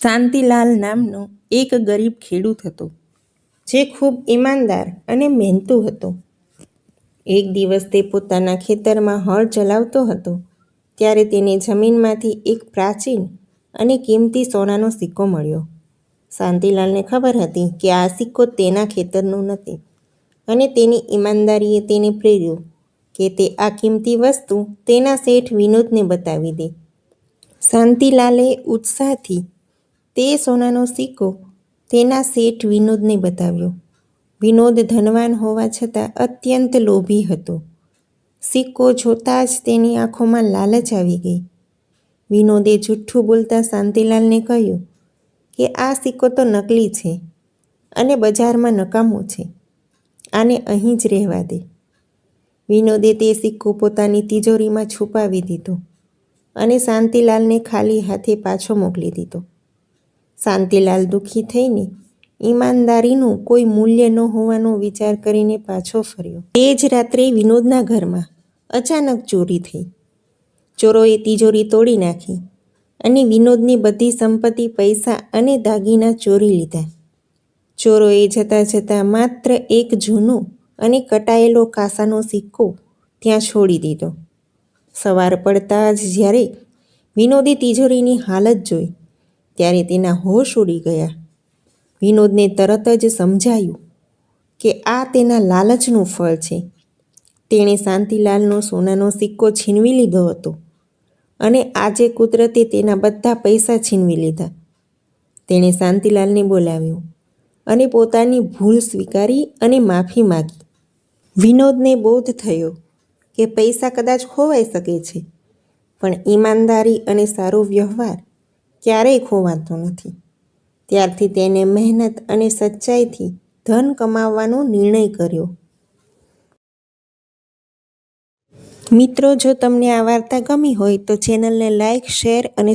શાંતિલાલ નામનો એક ગરીબ ખેડૂત હતો, જે ખૂબ ઈમાનદાર અને મહેનતુ હતો. એક દિવસ તે પોતાના ખેતરમાં હળ ચલાવતો હતો, ત્યારે તેને જમીનમાંથી એક પ્રાચીન અને કિંમતી સોનાનો સિક્કો મળ્યો. શાંતિલાલને ખબર હતી કે આ સિક્કો તેના ખેતરનો નથી, અને તેની ઈમાનદારીએ તેને પ્રેર્યો કે તે આ કિંમતી વસ્તુ તેના શેઠ વિનોદને બતાવી દે. શાંતિલાલે ઉત્સાહથી તે સોનાનો સિક્કો તેના શેઠ વિનોદને બતાવ્યો. વિનોદ ધનવાન હોવા છતાં અત્યંત લોભી હતો. સિક્કો જોતાં જ તેની આંખોમાં લાલચ આવી ગઈ. વિનોદે જૂઠ્ઠું બોલતા શાંતિલાલને કહ્યું કે આ સિક્કો તો નકલી છે અને બજારમાં નકામો છે. આને અહીં જ રહેવા દે. વિનોદે તે સિક્કો પોતાની તિજોરીમાં છુપાવી દીધો અને શાંતિલાલને ખાલી હાથે પાછો મોકલી દીધો. શાંતિલાલ દુઃખી થઈને ઈમાનદારીનું કોઈ મૂલ્ય ન હોવાનો વિચાર કરીને પાછો ફર્યો. તે જ રાત્રે વિનોદના ઘરમાં અચાનક ચોરી થઈ. ચોરોએ તિજોરી તોડી નાખી અને વિનોદની બધી સંપત્તિ, પૈસા અને દાગીના ચોરી લીધા. ચોરોએ જતાં જતાં માત્ર એક જૂનો અને કટાયેલો કાંસાનો સિક્કો ત્યાં છોડી દીધો. સવાર પડતાં જ જ્યારે વિનોદે તિજોરીની હાલત જોઈ, ત્યારે તેના હોશ ઉડી ગયા. વિનોદને તરત જ સમજાયું કે આ તેના લાલચનું ફળ છે. તેણે શાંતિલાલનો સોનાનો સિક્કો છીનવી લીધો હતો અને આજે કુદરતે તેના બધા પૈસા છીનવી લીધા. તેણે શાંતિલાલને બોલાવ્યો અને પોતાની ભૂલ સ્વીકારી અને માફી માગી. વિનોદને બોધ થયો કે પૈસા કદાચ ખોવાઈ શકે છે, પણ ઈમાનદારી અને સારો વ્યવહાર ક્યારેય ખોવાતો નથી. ત્યારથી તેને મહેનત અને સચ્ચાઈથી ધન કમાવવાનો નિર્ણય કર્યો. મિત્રો, જો તમને આ વાર્તા ગમી હોય તો ચેનલને લાઈક, શેર અને